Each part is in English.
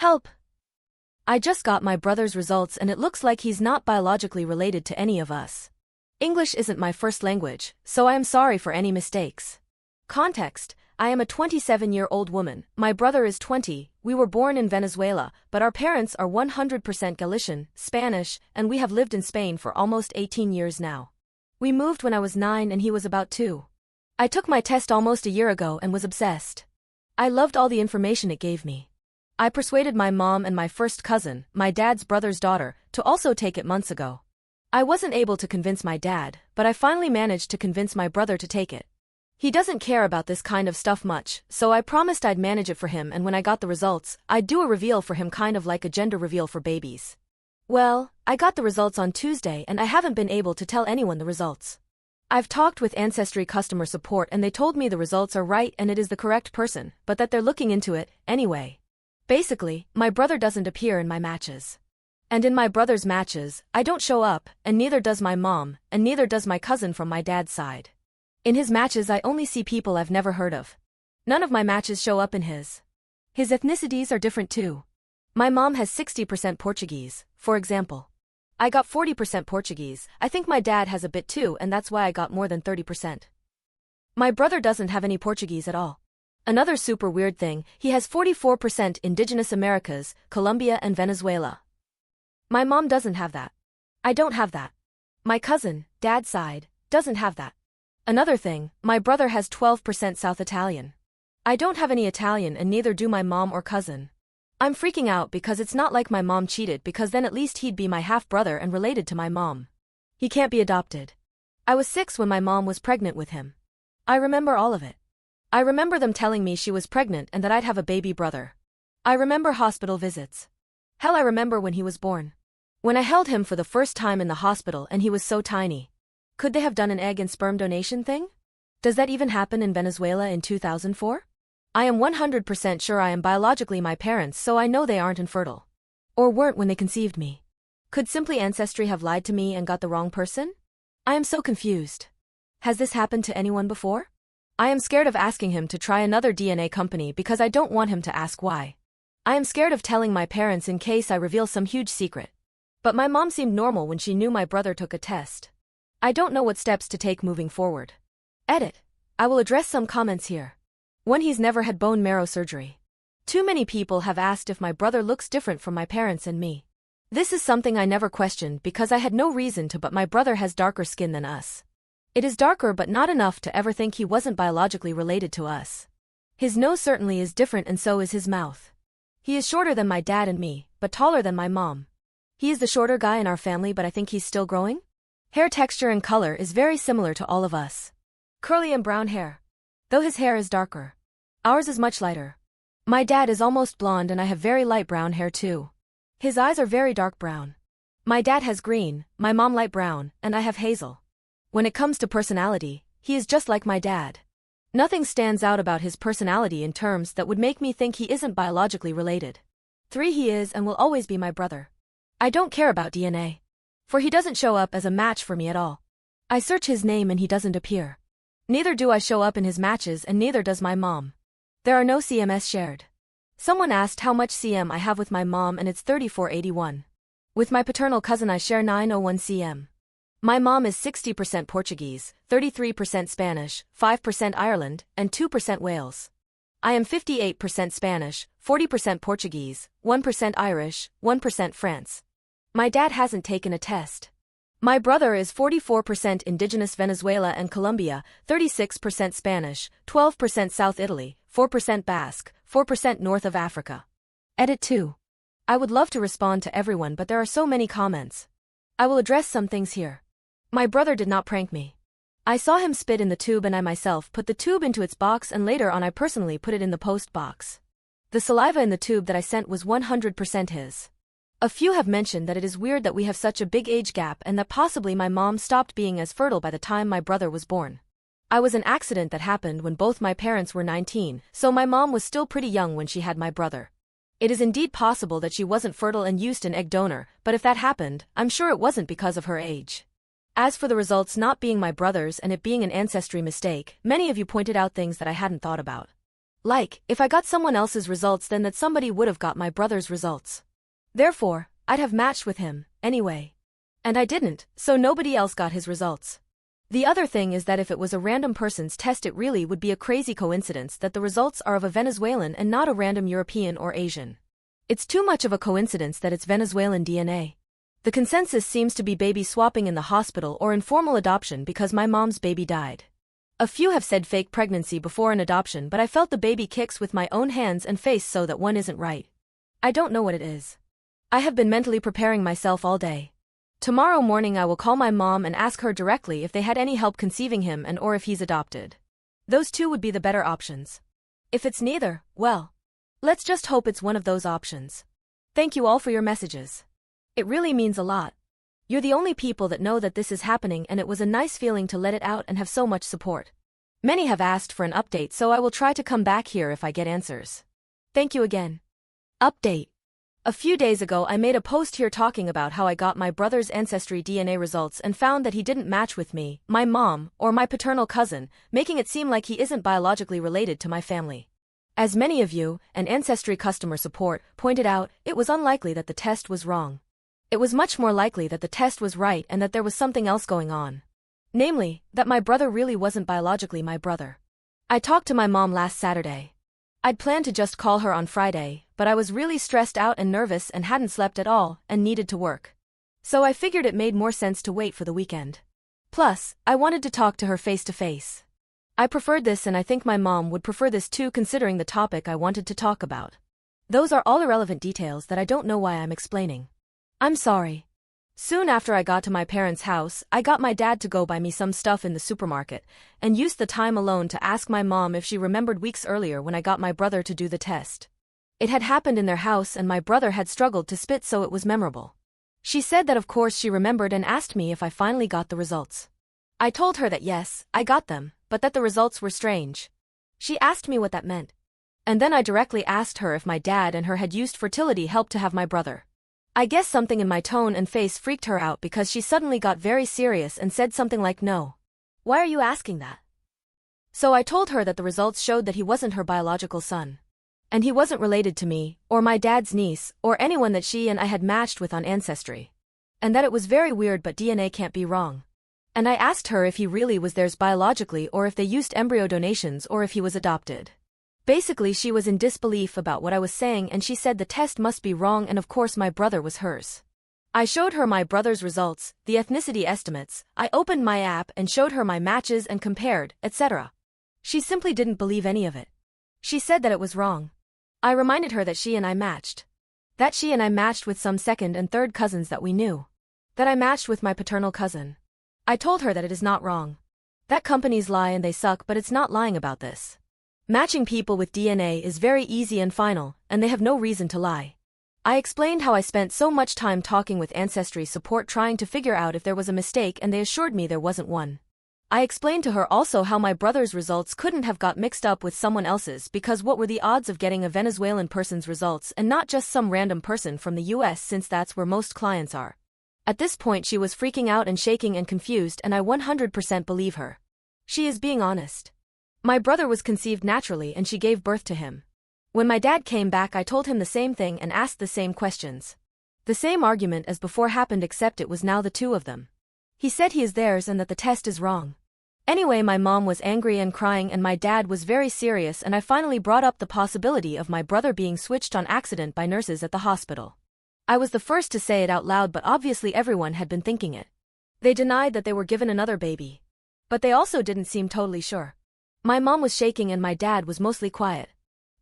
Help! I just got my brother's results and it looks like he's not biologically related to any of us. English isn't my first language, so I am sorry for any mistakes. Context: I am a 27-year-old woman, my brother is 20, we were born in Venezuela, but our parents are 100% Galician, Spanish, and we have lived in Spain for almost 18 years now. We moved when I was 9 and he was about 2. I took my test almost a year ago and was obsessed. I loved all the information it gave me. I persuaded my mom and my first cousin, my dad's brother's daughter, to also take it months ago. I wasn't able to convince my dad, but I finally managed to convince my brother to take it. He doesn't care about this kind of stuff much, so I promised I'd manage it for him, and when I got the results, I'd do a reveal for him, kind of like a gender reveal for babies. Well, I got the results on Tuesday and I haven't been able to tell anyone the results. I've talked with Ancestry customer support and they told me the results are right and it is the correct person, but that they're looking into it, anyway. Basically, my brother doesn't appear in my matches. And in my brother's matches, I don't show up, and neither does my mom, and neither does my cousin from my dad's side. In his matches I only see people I've never heard of. None of my matches show up in his. His ethnicities are different too. My mom has 60% Portuguese, for example. I got 40% Portuguese, I think my dad has a bit too, and that's why I got more than 30%. My brother doesn't have any Portuguese at all. Another super weird thing, he has 44% Indigenous Americas, Colombia and Venezuela. My mom doesn't have that. I don't have that. My cousin, dad's side, doesn't have that. Another thing, my brother has 12% South Italian. I don't have any Italian and neither do my mom or cousin. I'm freaking out because it's not like my mom cheated, because then at least he'd be my half-brother and related to my mom. He can't be adopted. I was 6 when my mom was pregnant with him. I remember all of it. I remember them telling me she was pregnant and that I'd have a baby brother. I remember hospital visits. Hell, I remember when he was born. When I held him for the first time in the hospital and he was so tiny. Could they have done an egg and sperm donation thing? Does that even happen in Venezuela in 2004? I am 100% sure I am biologically my parents, so I know they aren't infertile. Or weren't when they conceived me. Could Simply Ancestry have lied to me and got the wrong person? I am so confused. Has this happened to anyone before? I am scared of asking him to try another DNA company because I don't want him to ask why. I am scared of telling my parents in case I reveal some huge secret. But my mom seemed normal when she knew my brother took a test. I don't know what steps to take moving forward. Edit. I will address some comments here. 1. He's never had bone marrow surgery. Too many people have asked if my brother looks different from my parents and me. This is something I never questioned because I had no reason to, but my brother has darker skin than us. It is darker but not enough to ever think he wasn't biologically related to us. His nose certainly is different and so is his mouth. He is shorter than my dad and me, but taller than my mom. He is the shorter guy in our family, but I think he's still growing. Hair texture and color is very similar to all of us. Curly and brown hair. Though his hair is darker. Ours is much lighter. My dad is almost blonde and I have very light brown hair too. His eyes are very dark brown. My dad has green, my mom light brown, and I have hazel. When it comes to personality, he is just like my dad. Nothing stands out about his personality in terms that would make me think he isn't biologically related. 3. He is and will always be my brother. I don't care about DNA. For he doesn't show up as a match for me at all. I search his name and he doesn't appear. Neither do I show up in his matches and neither does my mom. There are no CMS shared. Someone asked how much CM I have with my mom and it's 3481. With my paternal cousin I share 901 CM. My mom is 60% Portuguese, 33% Spanish, 5% Ireland, and 2% Wales. I am 58% Spanish, 40% Portuguese, 1% Irish, 1% France. My dad hasn't taken a test. My brother is 44% Indigenous Venezuela and Colombia, 36% Spanish, 12% South Italy, 4% Basque, 4% North of Africa. Edit 2. I would love to respond to everyone, but there are so many comments. I will address some things here. My brother did not prank me. I saw him spit in the tube and I myself put the tube into its box and later on I personally put it in the post box. The saliva in the tube that I sent was 100% his. A few have mentioned that it is weird that we have such a big age gap and that possibly my mom stopped being as fertile by the time my brother was born. I was an accident that happened when both my parents were 19, so my mom was still pretty young when she had my brother. It is indeed possible that she wasn't fertile and used an egg donor, but if that happened, I'm sure it wasn't because of her age. As for the results not being my brother's and it being an ancestry mistake, many of you pointed out things that I hadn't thought about. Like, if I got someone else's results, then that somebody would have got my brother's results. Therefore, I'd have matched with him, anyway. And I didn't, so nobody else got his results. The other thing is that if it was a random person's test, it really would be a crazy coincidence that the results are of a Venezuelan and not a random European or Asian. It's too much of a coincidence that it's Venezuelan DNA. The consensus seems to be baby swapping in the hospital or informal adoption because my mom's baby died. A few have said fake pregnancy before an adoption, but I felt the baby kicks with my own hands and face, so that one isn't right. I don't know what it is. I have been mentally preparing myself all day. Tomorrow morning I will call my mom and ask her directly if they had any help conceiving him and or if he's adopted. Those two would be the better options. If it's neither, well, let's just hope it's one of those options. Thank you all for your messages. It really means a lot. You're the only people that know that this is happening, and it was a nice feeling to let it out and have so much support. Many have asked for an update, so I will try to come back here if I get answers. Thank you again. Update. A few days ago I made a post here talking about how I got my brother's ancestry DNA results and found that he didn't match with me, my mom, or my paternal cousin, making it seem like he isn't biologically related to my family. As many of you, and Ancestry customer support, pointed out, it was unlikely that the test was wrong. It was much more likely that the test was right and that there was something else going on. Namely, that my brother really wasn't biologically my brother. I talked to my mom last Saturday. I'd planned to just call her on Friday, but I was really stressed out and nervous and hadn't slept at all and needed to work. So I figured it made more sense to wait for the weekend. Plus, I wanted to talk to her face to face. I preferred this, and I think my mom would prefer this too, considering the topic I wanted to talk about. Those are all irrelevant details that I don't know why I'm explaining. I'm sorry. Soon after I got to my parents' house, I got my dad to go buy me some stuff in the supermarket, and used the time alone to ask my mom if she remembered weeks earlier when I got my brother to do the test. It had happened in their house and my brother had struggled to spit, so it was memorable. She said that of course she remembered and asked me if I finally got the results. I told her that yes, I got them, but that the results were strange. She asked me what that meant. And then I directly asked her if my dad and her had used fertility help to have my brother. I guess something in my tone and face freaked her out because she suddenly got very serious and said something like, "No. Why are you asking that?" So I told her that the results showed that he wasn't her biological son. And he wasn't related to me, or my dad's niece, or anyone that she and I had matched with on Ancestry. And that it was very weird, but DNA can't be wrong. And I asked her if he really was theirs biologically, or if they used embryo donations, or if he was adopted. Basically, she was in disbelief about what I was saying, and she said the test must be wrong, and of course my brother was hers. I showed her my brother's results, the ethnicity estimates, I opened my app and showed her my matches and compared, etc. She simply didn't believe any of it. She said that it was wrong. I reminded her that she and I matched. That she and I matched with some second and third cousins that we knew. That I matched with my paternal cousin. I told her that it is not wrong. That companies lie and they suck, but it's not lying about this. Matching people with DNA is very easy and final, and they have no reason to lie. I explained how I spent so much time talking with Ancestry support trying to figure out if there was a mistake, and they assured me there wasn't one. I explained to her also how my brother's results couldn't have got mixed up with someone else's, because what were the odds of getting a Venezuelan person's results and not just some random person from the US, since that's where most clients are. At this point she was freaking out and shaking and confused, and I 100% believe her. She is being honest. My brother was conceived naturally and she gave birth to him. When my dad came back I told him the same thing and asked the same questions. The same argument as before happened, except it was now the two of them. He said he is theirs and that the test is wrong. Anyway, my mom was angry and crying and my dad was very serious, and I finally brought up the possibility of my brother being switched on accident by nurses at the hospital. I was the first to say it out loud, but obviously everyone had been thinking it. They denied that they were given another baby. But they also didn't seem totally sure. My mom was shaking and my dad was mostly quiet.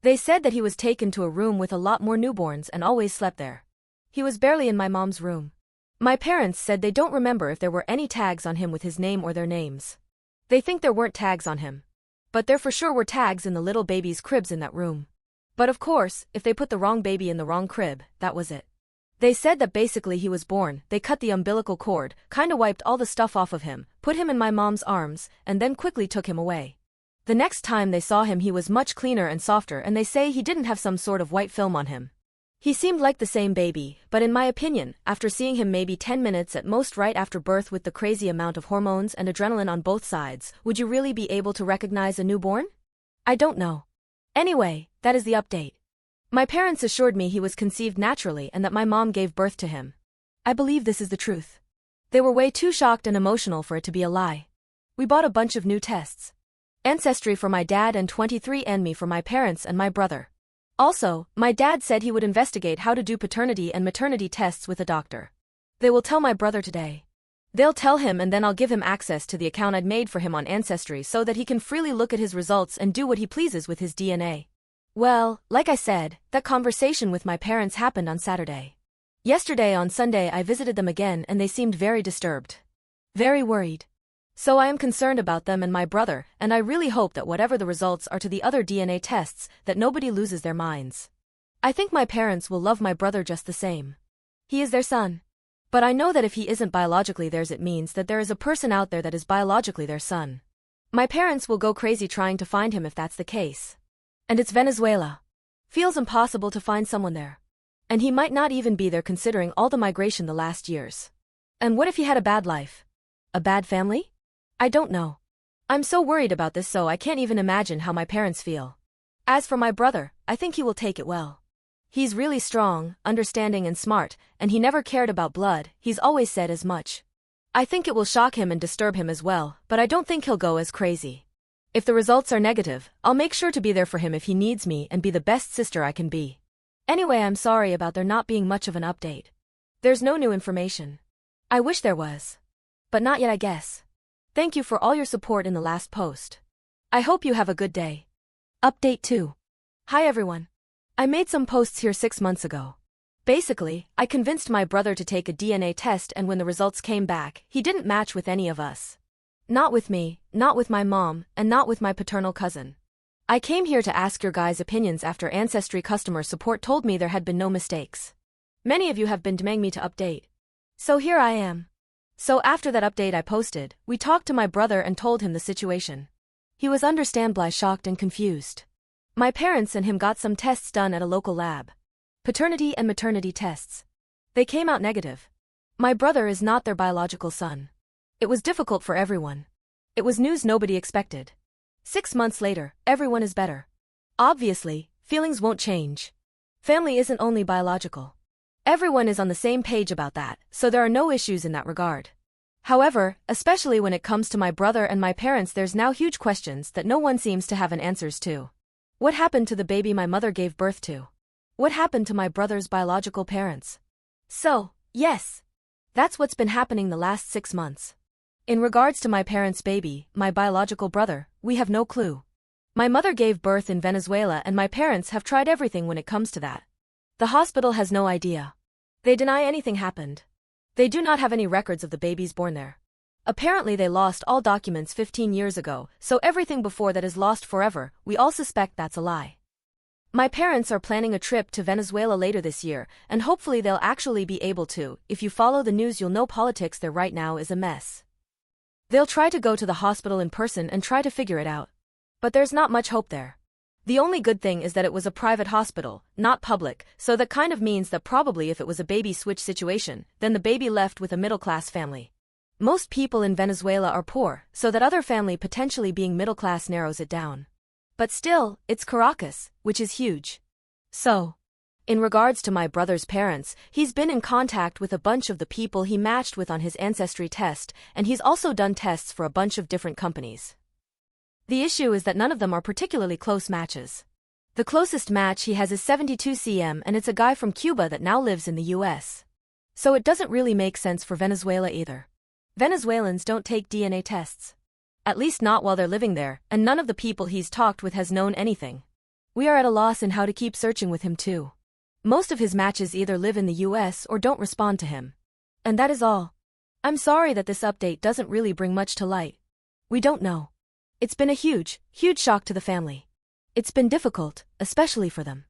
They said that he was taken to a room with a lot more newborns and always slept there. He was barely in my mom's room. My parents said they don't remember if there were any tags on him with his name or their names. They think there weren't tags on him. But there for sure were tags in the little baby's cribs in that room. But of course, if they put the wrong baby in the wrong crib, that was it. They said that basically he was born, they cut the umbilical cord, kinda wiped all the stuff off of him, put him in my mom's arms, and then quickly took him away. The next time they saw him he was much cleaner and softer, and they say he didn't have some sort of white film on him. He seemed like the same baby, but in my opinion, after seeing him maybe 10 minutes at most right after birth with the crazy amount of hormones and adrenaline on both sides, would you really be able to recognize a newborn? I don't know. Anyway, that is the update. My parents assured me he was conceived naturally and that my mom gave birth to him. I believe this is the truth. They were way too shocked and emotional for it to be a lie. We bought a bunch of new tests. Ancestry for my dad and 23andMe for my parents and my brother. Also, my dad said he would investigate how to do paternity and maternity tests with a doctor. They will tell my brother today. They'll tell him and then I'll give him access to the account I'd made for him on Ancestry so that he can freely look at his results and do what he pleases with his DNA. Well, like I said, that conversation with my parents happened on Saturday. Yesterday on Sunday I visited them again and they seemed very disturbed. Very worried. So I am concerned about them and my brother, and I really hope that whatever the results are to the other DNA tests, that nobody loses their minds. I think my parents will love my brother just the same. He is their son. But I know that if he isn't biologically theirs, it means that there is a person out there that is biologically their son. My parents will go crazy trying to find him if that's the case. And it's Venezuela. Feels impossible to find someone there. And he might not even be there considering all the migration the last years. And what if he had a bad life? A bad family? I don't know. I'm so worried about this, so I can't even imagine how my parents feel. As for my brother, I think he will take it well. He's really strong, understanding and smart, and he never cared about blood, he's always said as much. I think it will shock him and disturb him as well, but I don't think he'll go as crazy. If the results are negative, I'll make sure to be there for him if he needs me and be the best sister I can be. Anyway, I'm sorry about there not being much of an update. There's no new information. I wish there was. But not yet, I guess. Thank you for all your support in the last post. I hope you have a good day. Update 2. Hi everyone. I made some posts here 6 months ago. Basically, I convinced my brother to take a DNA test, and when the results came back, he didn't match with any of us. Not with me, not with my mom, and not with my paternal cousin. I came here to ask your guys' opinions after Ancestry customer support told me there had been no mistakes. Many of you have been demanding me to update. So here I am. So after that update I posted, we talked to my brother and told him the situation. He was understandably shocked and confused. My parents and him got some tests done at a local lab. Paternity and maternity tests. They came out negative. My brother is not their biological son. It was difficult for everyone. It was news nobody expected. 6 months later, everyone is better. Obviously, feelings won't change. Family isn't only biological. Everyone is on the same page about that, so there are no issues in that regard. However, especially when it comes to my brother and my parents, there's now huge questions that no one seems to have an answers to. What happened to the baby my mother gave birth to? What happened to my brother's biological parents? So, yes. That's what's been happening the last 6 months. In regards to my parents' baby, my biological brother, we have no clue. My mother gave birth in Venezuela and my parents have tried everything when it comes to that. The hospital has no idea. They deny anything happened. They do not have any records of the babies born there. Apparently they lost all documents 15 years ago, so everything before that is lost forever. We all suspect that's a lie. My parents are planning a trip to Venezuela later this year, and hopefully they'll actually be able to. If you follow the news, you'll know politics there right now is a mess. They'll try to go to the hospital in person and try to figure it out. But there's not much hope there. The only good thing is that it was a private hospital, not public, so that kind of means that probably if it was a baby switch situation, then the baby left with a middle-class family. Most people in Venezuela are poor, so that other family potentially being middle-class narrows it down. But still, it's Caracas, which is huge. So, in regards to my brother's parents, he's been in contact with a bunch of the people he matched with on his Ancestry test, and he's also done tests for a bunch of different companies. The issue is that none of them are particularly close matches. The closest match he has is 72 cm, and it's a guy from Cuba that now lives in the US. So it doesn't really make sense for Venezuela either. Venezuelans don't take DNA tests. At least not while they're living there, and none of the people he's talked with has known anything. We are at a loss in how to keep searching with him too. Most of his matches either live in the US or don't respond to him. And that is all. I'm sorry that this update doesn't really bring much to light. We don't know. It's been a huge, huge shock to the family. It's been difficult, especially for them.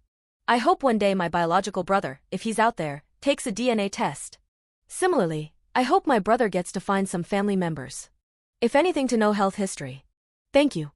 I hope one day my biological brother, if he's out there, takes a DNA test. Similarly, I hope my brother gets to find some family members. If anything, to know health history. Thank you.